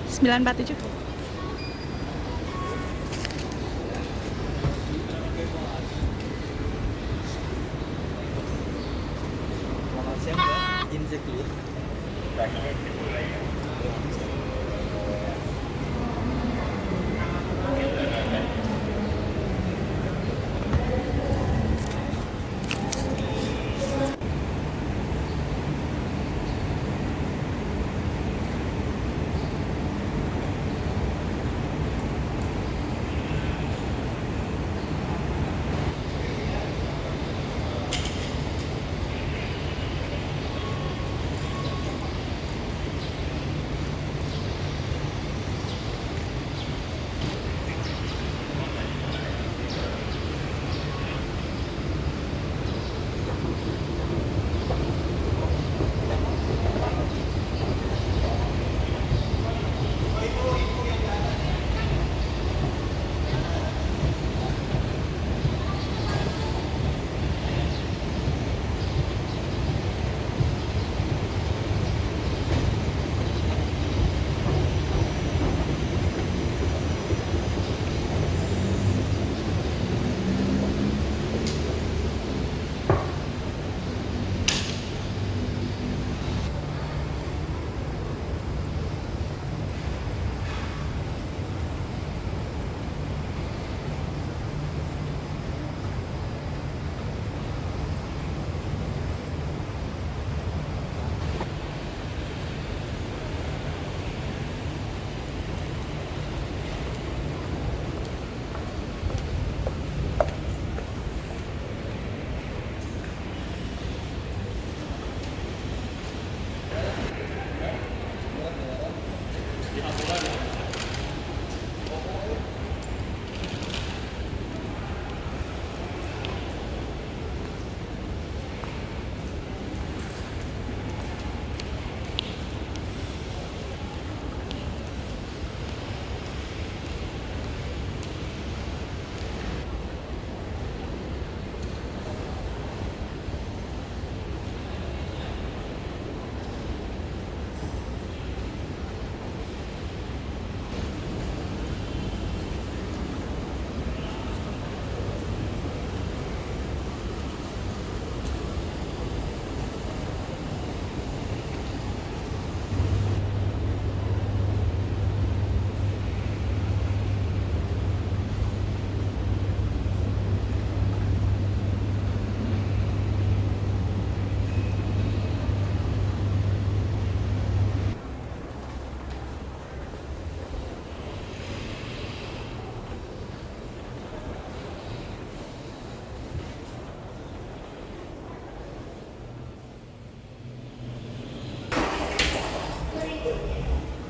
947. Selamat siang Mbak, izin cek dulu.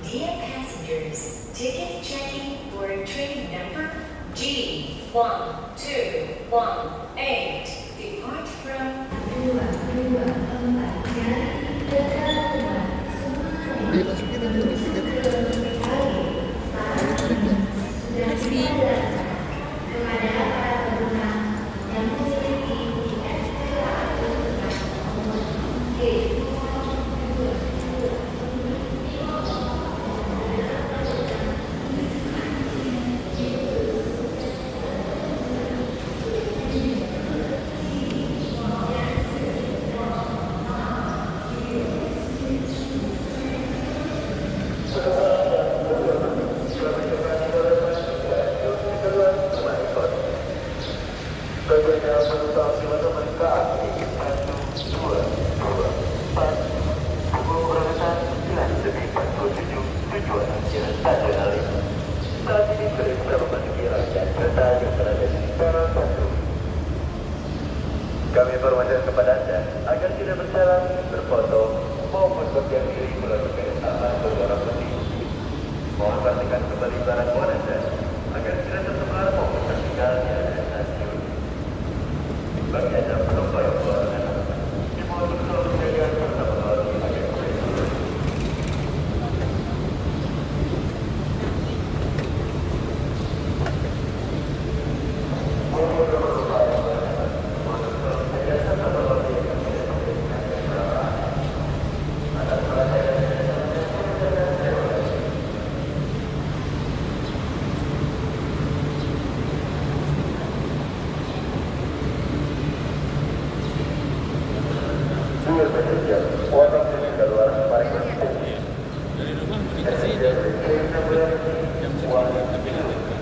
Dear passengers, ticket checking for train number G1218. Depart from Dimasukin aja nih tiket. Kasih. Kami informasikan kepada Anda agar tidak berjalan, berfoto, maupun berdiam diri melalui kereta atau orang penting. Mohon pastikan kembali barang bawaan Anda agar tidak tersebar maupun tertinggal di area stasiun. Bagi Anda penumpang yang keluar dengan aman, dimohon untuk selalu menjaga serta mengawasi agar kereta. Mohon berdoa untuk selalu menjaga serta mengawasi agar kereta. dari rumah makin ke sini jam segini tapi nggak lewat.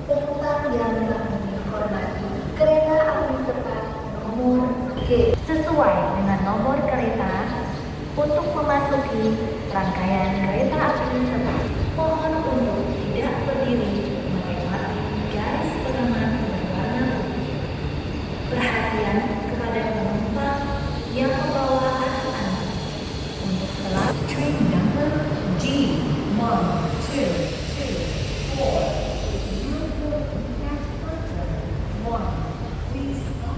Penumpang yang kami hormati, kereta api cepat nomor G sesuai dengan nomor kereta untuk memasuki rangkaian kereta api cepat. Mohon untuk tidak berdiri menikmati garis pengaman berwarna putih. Perhatian kepada penumpang yang membawa anak-anak untuk selalu train number G122 4. Please stop.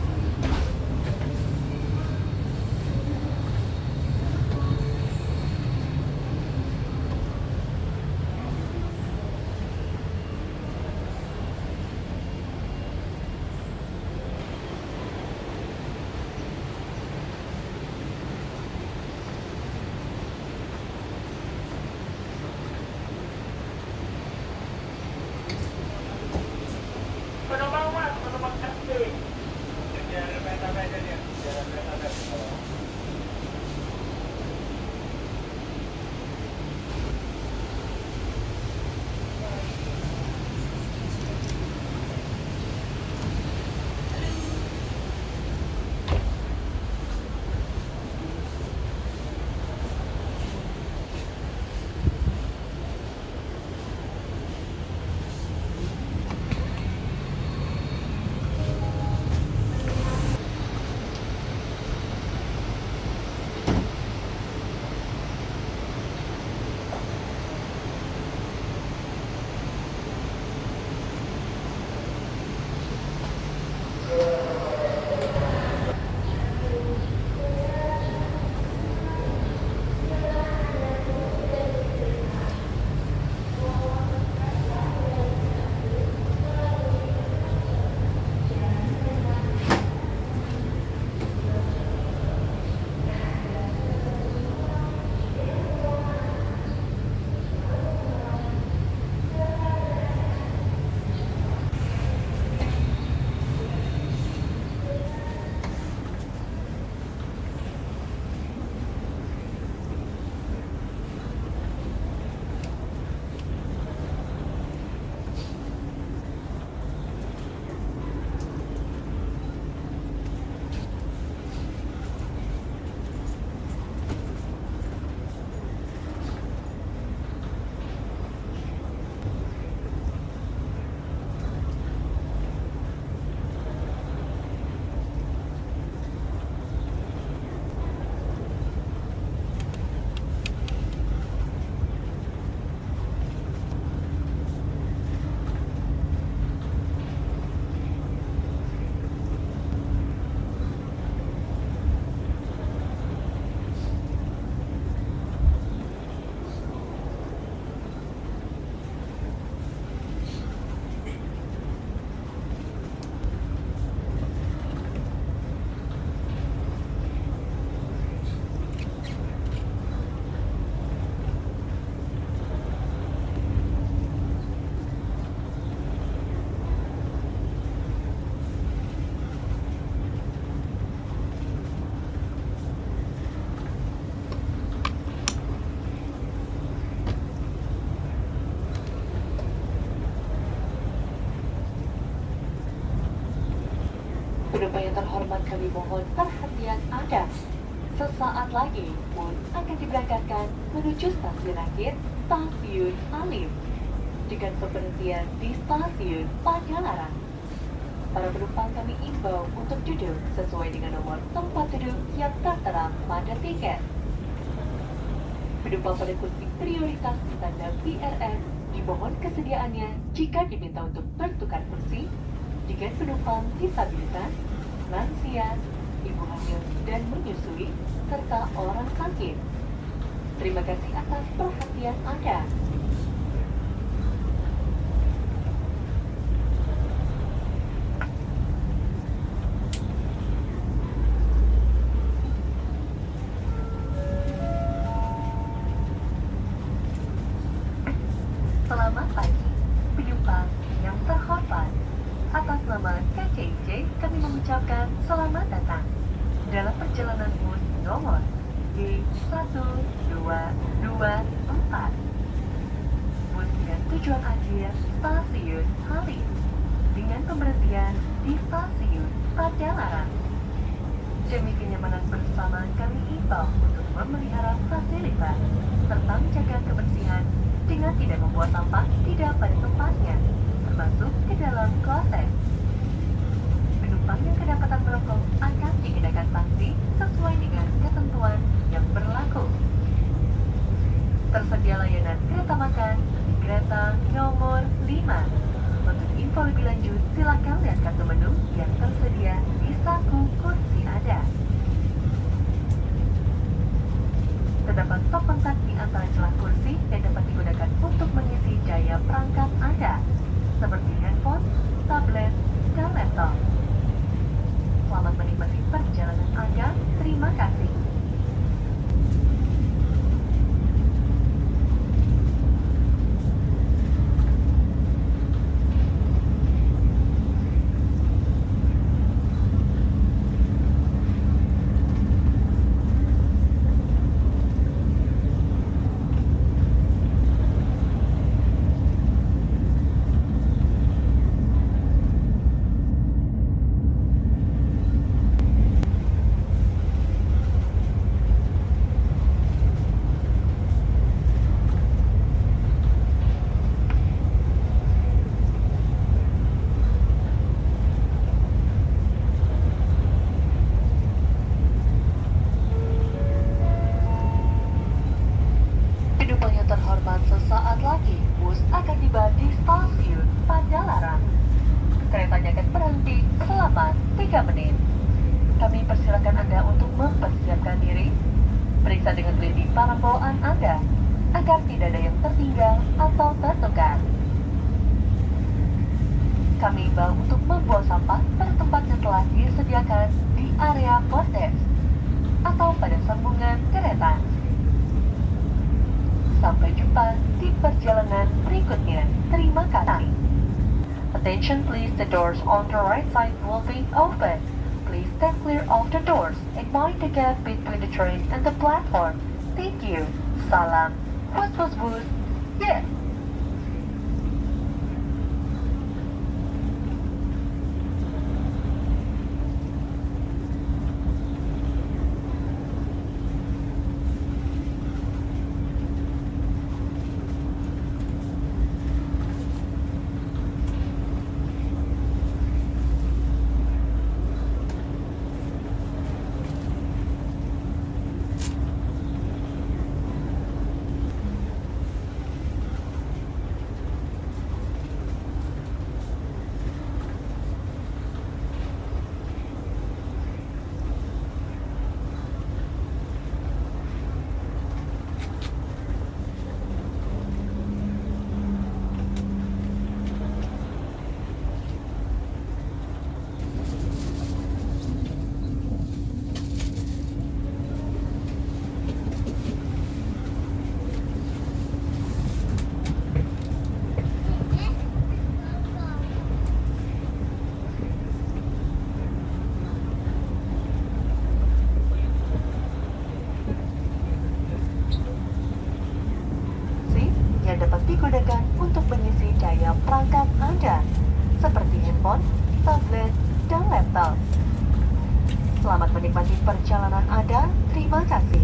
dimohon perhatian Anda. Sesaat lagi bus akan diberangkatkan menuju stasiun akhir Stasiun Halim dengan pemberhentian di Stasiun Padalarang. Para penumpang kami imbau untuk duduk sesuai dengan nomor tempat duduk yang tertera pada tiket. Penumpang pada kursi prioritas tanda PRS dimohon kesediaannya jika diminta untuk bertukar kursi dengan penumpang disabilitas, lansia, ibu hamil dan menyusui, serta orang sakit. Terima kasih atas perhatian Anda. Selamat pagi, penumpang yang terhormat. Atas nama KCIC, kami mengucapkan selamat datang dalam perjalanan bus nomor D1224. Bus dengan tujuan akhir Stasiun Halim dengan pemberhentian di Stasiun Padalarang. Demi kenyamanan bersama, kami imbau untuk memelihara fasilitas serta menjaga kebersihan dengan tidak membuang sampah tidak pada tempatnya, termasuk ke dalam kloset. Penumpang yang kedapatan merokok akan dikenakan sanksi sesuai dengan ketentuan yang berlaku. Tersedia layanan kereta makan di kereta nomor 5. Untuk info lebih lanjut, silakan lihat kartu menu yang tersedia di saku kursi Anda. Terdapat stop kontak di antara celah kursi yang dapat digunakan untuk mengisi daya perangkat Anda, seperti handphone, tablet, dan laptop. Selamat menikmati perjalanan Anda. Terima kasih. Penumpang yang terhormat, sesaat lagi bus akan tiba di Stasiun Padalarang. Keretanya akan berhenti selama 3 menit. Kami persilakan Anda untuk mempersiapkan diri, periksa dengan teliti barang bawaan Anda, agar tidak ada yang tertinggal atau tertukar. Kami imbau untuk membuang sampah pada tempat yang telah disediakan di area portes atau pada sambungan kereta. Sampai jumpa di perjalanan berikutnya. Terima kasih. Attention please, the doors on the right side will be open. Please stand clear of the doors and mind the gap between the train and the platform. Thank you. Salam. Bus. Yes. digunakan untuk mengisi daya perangkat Anda, seperti handphone, tablet, dan laptop. Selamat menikmati perjalanan Anda. Terima kasih.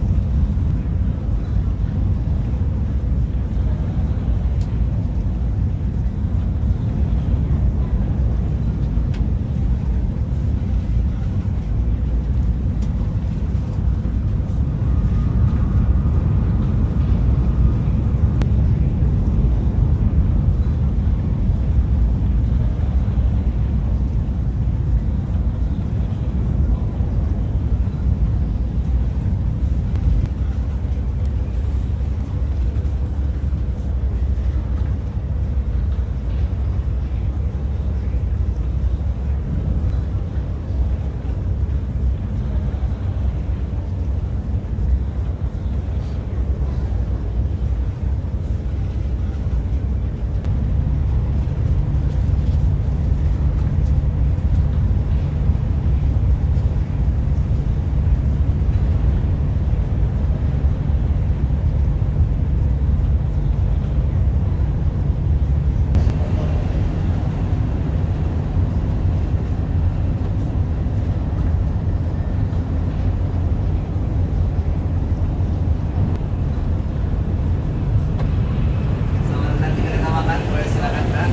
Selamat nanti kita makan, boleh silakan Kak.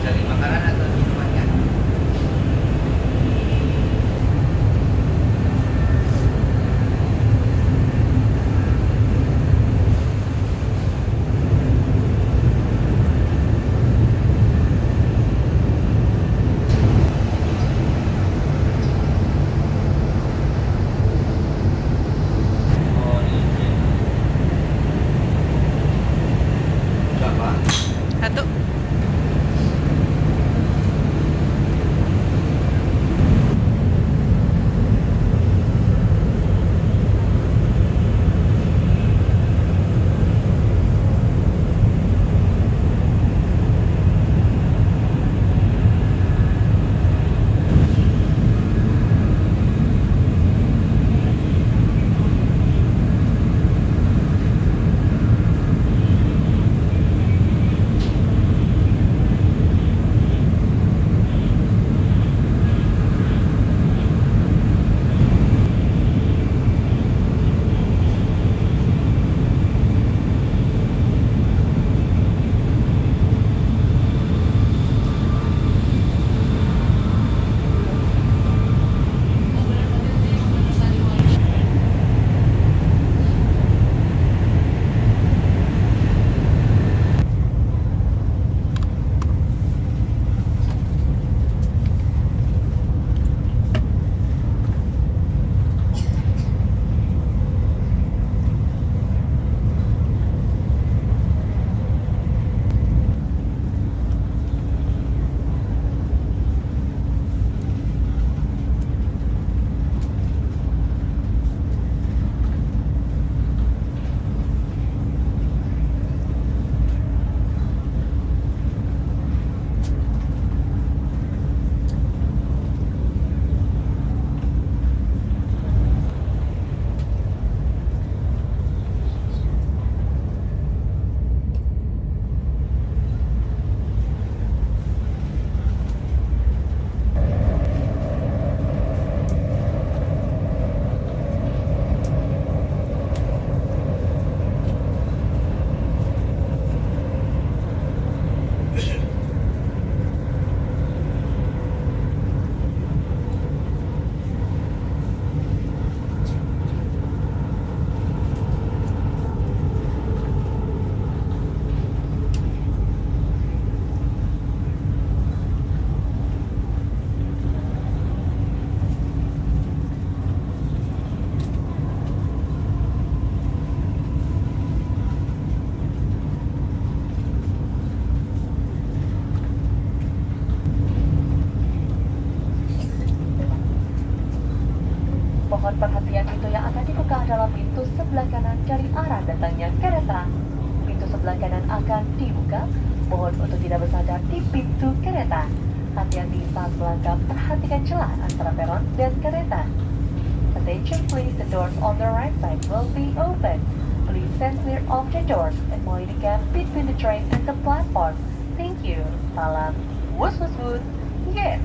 Cari makanan atau minumannya. Oh ini. Berapa? Satu. Mohon perhatian, pintu yang akan dibuka adalah pintu sebelah kanan dari arah datangnya kereta. Pintu sebelah kanan akan dibuka. Mohon untuk tidak bersandar di pintu kereta. Hati-hati saat melangkah, perhatikan celah antara peron dan kereta. Attention please, the doors on the right side will be open. Please stand clear of the doors and avoid the gap between the train and the platform. Thank you. Salam. Wus wus wus. Yes.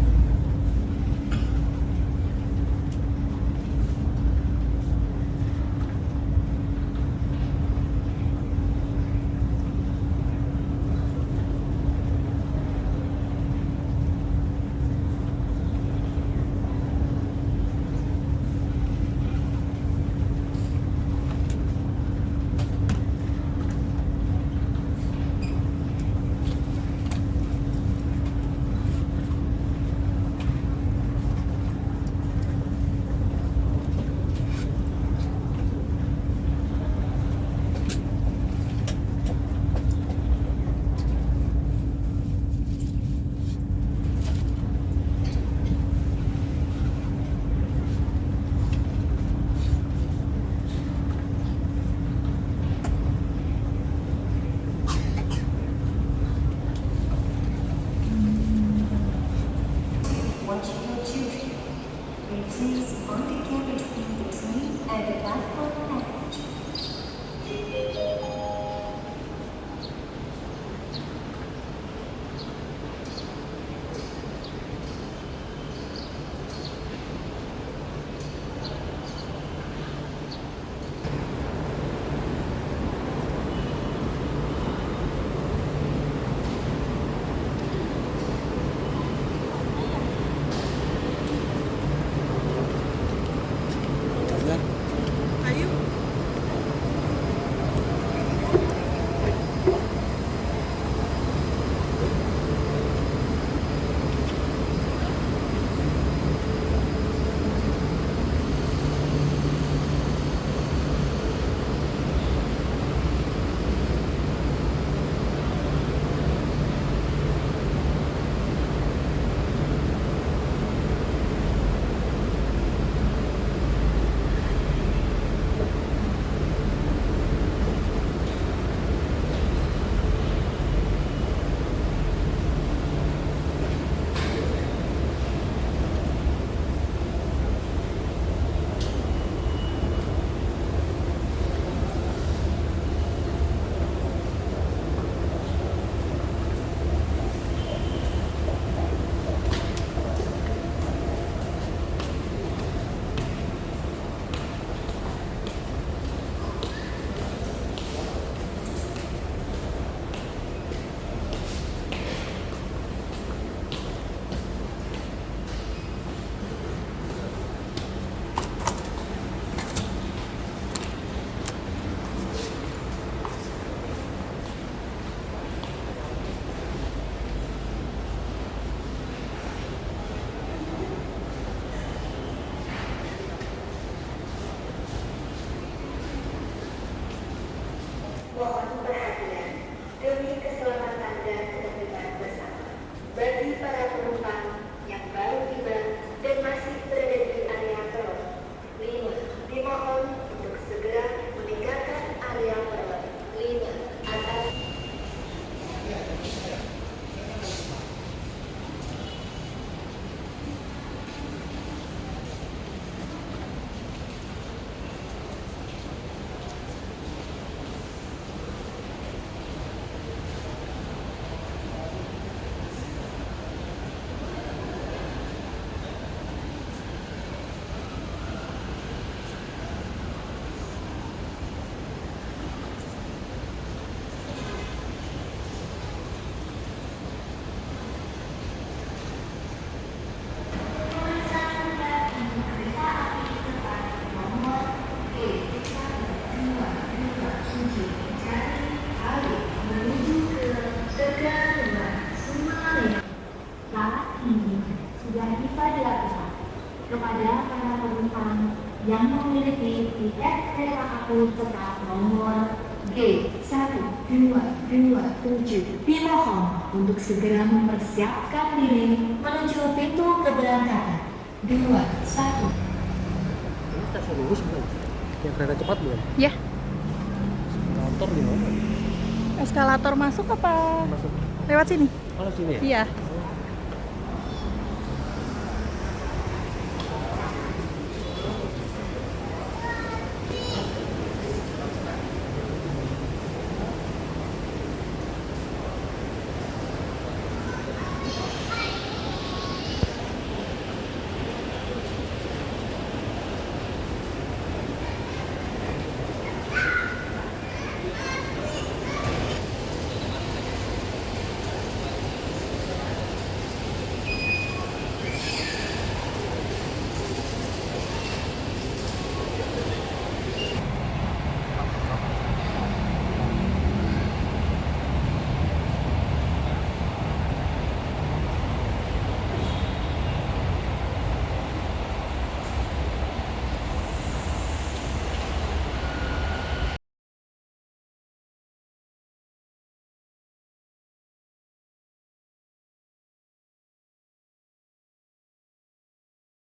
Mohon perhatian demi keselamatan dan ketertiban bersama. Bagi para penumpang yang baru tiba dan masih berada di area peron, 5. Dimohon untuk segera meninggalkan area peron. 5. Atas sudah bisa dilakukan kepada para penumpang yang memiliki tiket kereta api tetap nomor G1227 dimohon untuk segera mempersiapkan diri menuju pintu keberangkatan. 2, 1. Ini stasiun lurus bukan? Yang kereta cepat bukan? Ya, Motor di mana? eskalator masuk apa Masuk. lewat sini? Oh, sini ya? Iya.